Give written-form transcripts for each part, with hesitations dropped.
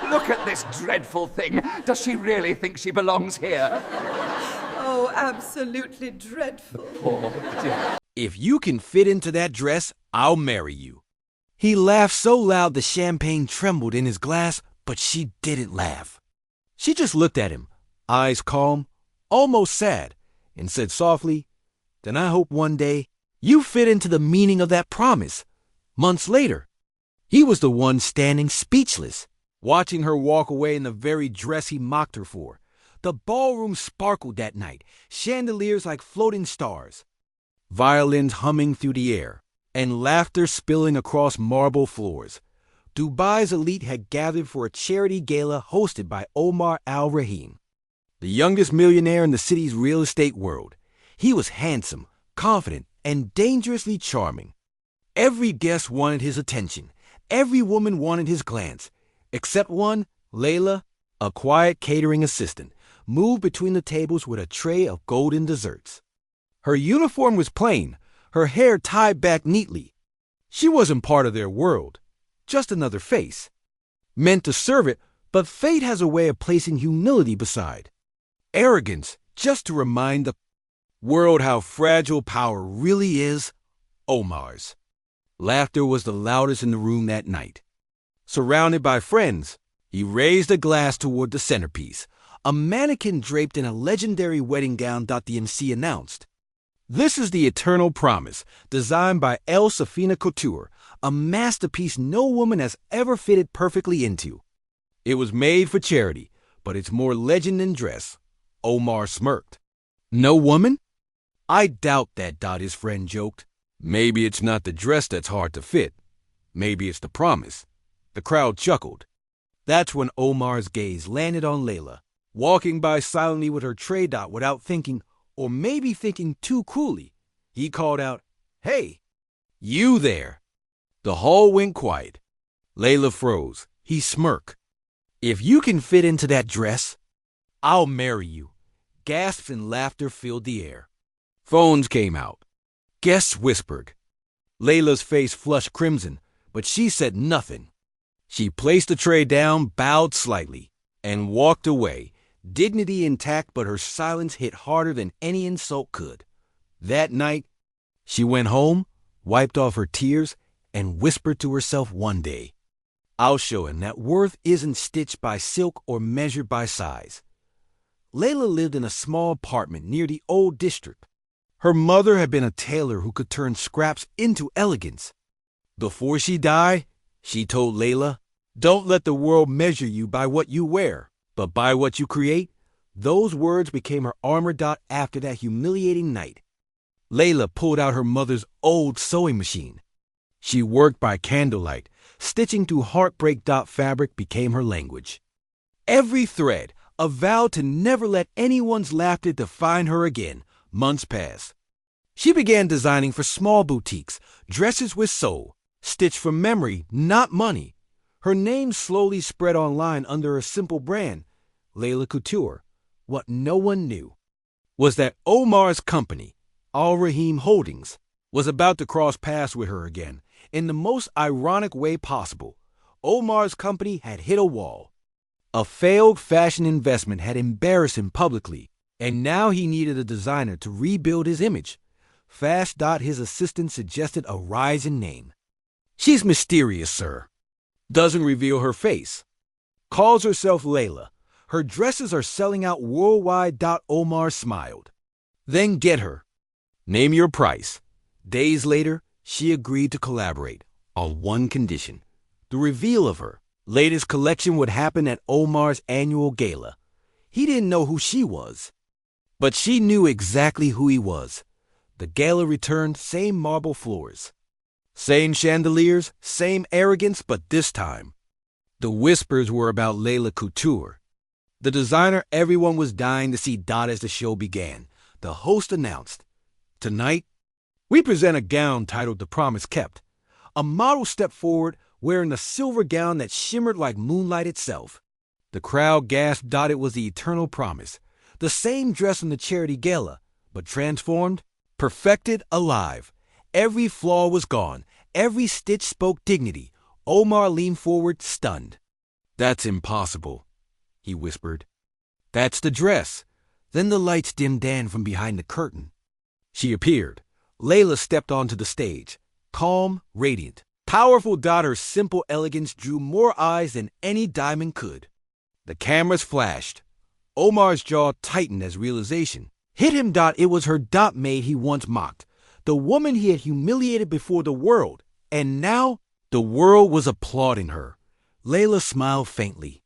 Look at this dreadful thing. Does she really think she belongs here? Oh, absolutely dreadful. Poor dear. If you can fit into that dress, I'll marry you. He laughed so loud the champagne trembled in his glass, but she didn't laugh. She just looked at him, eyes calm, almost sad, and said softly, "Then I hope one day you fit into the meaning of that promise." Months later, he was the one standing speechless, watching her walk away in the very dress he mocked her for. The ballroom sparkled that night, chandeliers like floating stars, violins humming through the air, and laughter spilling across marble floors. Dubai's elite had gathered for a charity gala hosted by Omar Al-Rahim, the youngest millionaire in the city's real estate world. He was handsome, confident, and dangerously charming. Every guest wanted his attention. Every woman wanted his glance, except one, Layla, a quiet catering assistant, moved between the tables with a tray of golden desserts. Her uniform was plain, her hair tied back neatly. She wasn't part of their world, just another face, meant to serve it, but fate has a way of placing humility beside arrogance, just to remind the world how fragile power really is. Omar's laughter was the loudest in the room that night. Surrounded by friends, he raised a glass toward the centerpiece, a mannequin draped in a legendary wedding gown. The MC announced, "This is the eternal promise, designed by El Safina Couture, a masterpiece no woman has ever fitted perfectly into. It was made for charity, but it's more legend than dress." Omar smirked. "No woman?" "I doubt that," his friend joked. "Maybe it's not the dress that's hard to fit. Maybe it's the promise." The crowd chuckled. That's when Omar's gaze landed on Layla, walking by silently with her tray without thinking, or maybe thinking too cruelly. He called out, "Hey, you there." The hall went quiet. Layla froze. He smirked. "If you can fit into that dress, I'll marry you." Gasps and laughter filled the air. Phones came out. Guests whispered. Layla's face flushed crimson, but she said nothing. She placed the tray down, bowed slightly, and walked away, dignity intact, but her silence hit harder than any insult could. That night, she went home, wiped off her tears, and whispered to herself one day, "I'll show him that worth isn't stitched by silk or measured by size." Layla lived in a small apartment near the old district. Her mother had been a tailor who could turn scraps into elegance. Before she died, she told Layla, "Don't let the world measure you by what you wear, but by what you create." Those words became her armor. After that humiliating night, Layla pulled out her mother's old sewing machine. She worked by candlelight, stitching through heartbreak. Fabric became her language. Every thread, a vow to never let anyone's laughter define her again. Months passed. She began designing for small boutiques, dresses with soul, stitched from memory, not money. Her name slowly spread online under a simple brand, Layla Couture. What no one knew was that Omar's company, Al-Rahim Holdings, was about to cross paths with her again. In the most ironic way possible, Omar's company had hit a wall. A failed fashion investment had embarrassed him publicly, and now he needed a designer to rebuild his image. Fast. His assistant suggested a rising name. "She's mysterious, sir. Doesn't reveal her face. Calls herself Layla. Her dresses are selling out worldwide." Omar smiled. "Then get her. Name your price." Days later, she agreed to collaborate on one condition: the reveal of her latest collection would happen at Omar's annual gala. He didn't know who she was, but she knew exactly who he was. The gala returned, same marble floors, same chandeliers, same arrogance, but this time, the whispers were about Layla Couture, the designer everyone was dying to see. As the show began, the host announced, "Tonight, we present a gown titled The Promise Kept." A model stepped forward wearing a silver gown that shimmered like moonlight itself. The crowd gasped. It was the eternal promise, the same dress from the charity gala, but transformed, perfected, alive. Every flaw was gone. Every stitch spoke dignity. Omar leaned forward, stunned. "That's impossible," he whispered. "That's the dress." Then the lights dimmed down from behind the curtain. She appeared. Layla stepped onto the stage, calm, radiant. Powerful. Her simple elegance drew more eyes than any diamond could. The cameras flashed. Omar's jaw tightened as realization hit him. It was her maid he once mocked, the woman he had humiliated before the world, and now the world was applauding her. Layla smiled faintly,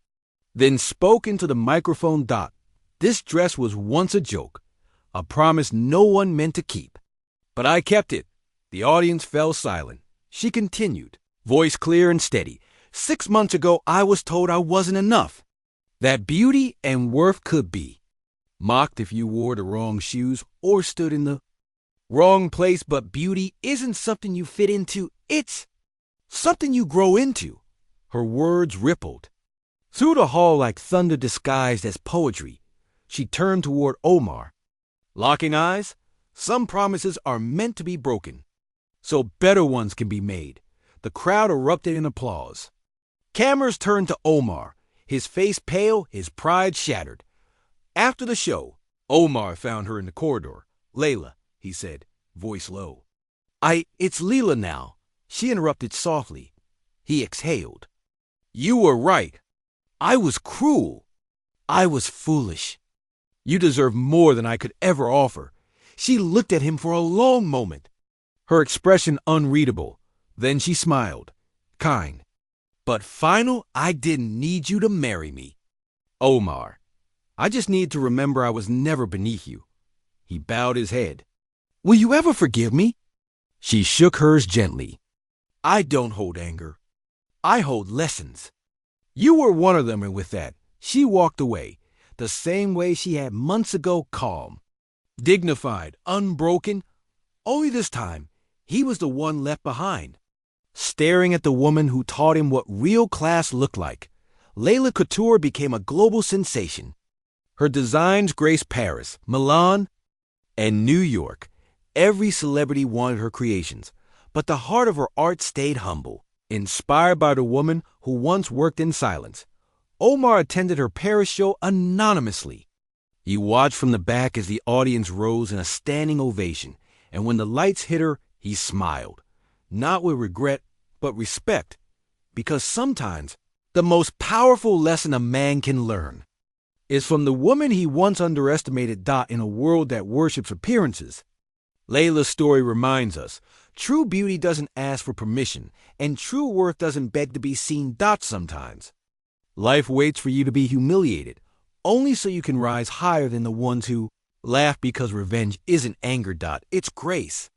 then spoke into the microphone. "This dress was once a joke, a promise no one meant to keep. But I kept it." The audience fell silent. She continued, voice clear and steady. "6 months ago, I was told I wasn't enough, that beauty and worth could be mocked if you wore the wrong shoes or stood in the wrong place. But beauty isn't something you fit into, it's something you grow into." Her words rippled through the hall like thunder disguised as poetry. She turned toward Omar, locking eyes. "Some promises are meant to be broken, so better ones can be made." The crowd erupted in applause. Cameras turned to Omar, his face pale, his pride shattered. After the show, Omar found her in the corridor. "Layla," he said, voice low. It's Layla now," she interrupted softly. He exhaled. "You were right. I was cruel. I was foolish. You deserve more than I could ever offer." She looked at him for a long moment, her expression unreadable. Then she smiled, kind. "But final, I didn't need you to marry me, Omar. I just need to remember I was never beneath you." He bowed his head. "Will you ever forgive me?" She shook hers gently. "I don't hold anger. I hold lessons. You were one of them." And with that, she walked away, the same way she had months ago, calm, dignified, unbroken. Only this time, he was the one left behind, staring at the woman who taught him what real class looked like. Layla Couture became a global sensation. Her designs graced Paris, Milan, and New York. Every celebrity wanted her creations, but the heart of her art stayed humble, inspired by the woman who once worked in silence. Omar attended her Paris show anonymously. He watched from the back as the audience rose in a standing ovation, and when the lights hit her, he smiled, not with regret, but respect, because sometimes the most powerful lesson a man can learn is from the woman he once underestimated. In a world that worships appearances, Layla's story reminds us, true beauty doesn't ask for permission, and true worth doesn't beg to be seen. Sometimes life waits for you to be humiliated, only so you can rise higher than the ones who laugh, because revenge isn't anger. It's grace.